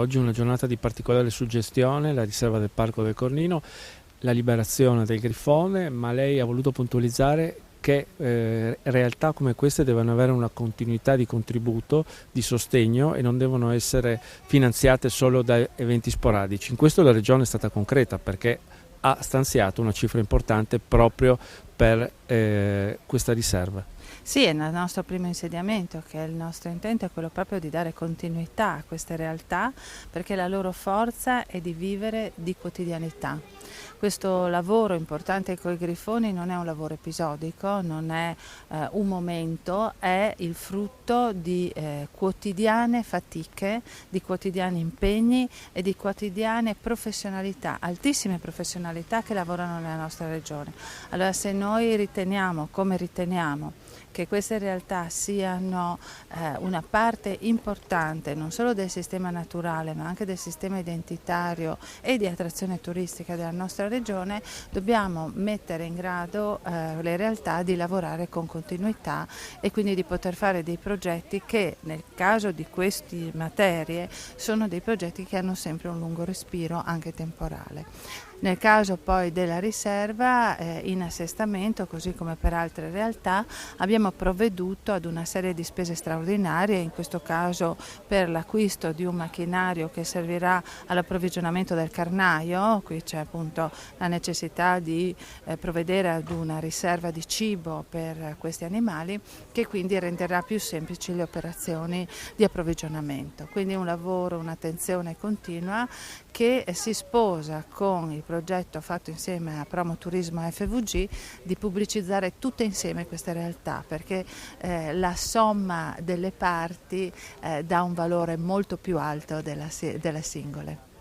Oggi è una giornata di particolare suggestione, la riserva del Parco del Cornino, la liberazione del grifone, ma lei ha voluto puntualizzare che realtà come queste devono avere una continuità di contributo, di sostegno e non devono essere finanziate solo da eventi sporadici. In questo la Regione è stata concreta perché ha stanziato una cifra importante proprio per questa riserva. Sì, è il nostro primo insediamento, che il nostro intento è quello proprio di dare continuità a queste realtà, perché la loro forza è di vivere di quotidianità. Questo lavoro importante con i grifoni non è un lavoro episodico, non è un momento, è il frutto di quotidiane fatiche, di quotidiani impegni e di quotidiane professionalità, altissime professionalità che lavorano nella nostra regione. Allora, se noi riteniamo, come riteniamo, che queste realtà siano una parte importante non solo del sistema naturale ma anche del sistema identitario e di attrazione turistica della nostra regione, dobbiamo mettere in grado le realtà di lavorare con continuità e quindi di poter fare dei progetti che nel caso di queste materie sono dei progetti che hanno sempre un lungo respiro anche temporale. Nel caso poi della riserva in assestamento, così come per altre realtà, abbiamo provveduto ad una serie di spese straordinarie, in questo caso per l'acquisto di un macchinario che servirà all'approvvigionamento del carnaio. Qui c'è appunto la necessità di provvedere ad una riserva di cibo per questi animali, che quindi renderà più semplici le operazioni di approvvigionamento. Quindi un lavoro, un'attenzione continua che si sposa con il progetto fatto insieme a Promo Turismo FVG di pubblicizzare tutte insieme queste realtà, perché la somma delle parti dà un valore molto più alto delle singole.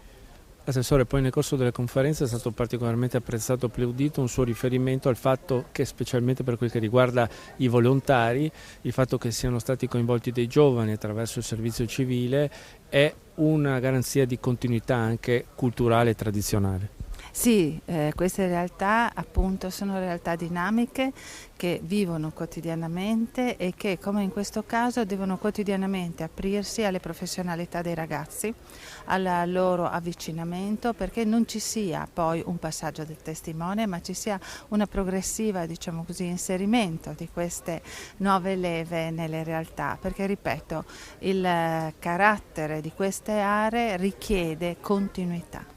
Assessore, poi nel corso delle conferenze è stato particolarmente apprezzato e applaudito un suo riferimento al fatto che, specialmente per quel che riguarda i volontari, il fatto che siano stati coinvolti dei giovani attraverso il servizio civile è una garanzia di continuità anche culturale e tradizionale. Sì, queste realtà appunto sono realtà dinamiche che vivono quotidianamente e che, come in questo caso, devono quotidianamente aprirsi alle professionalità dei ragazzi, al loro avvicinamento, perché non ci sia poi un passaggio del testimone, ma ci sia una progressiva, diciamo così, inserimento di queste nuove leve nelle realtà, perché ripeto, il carattere di queste aree richiede continuità.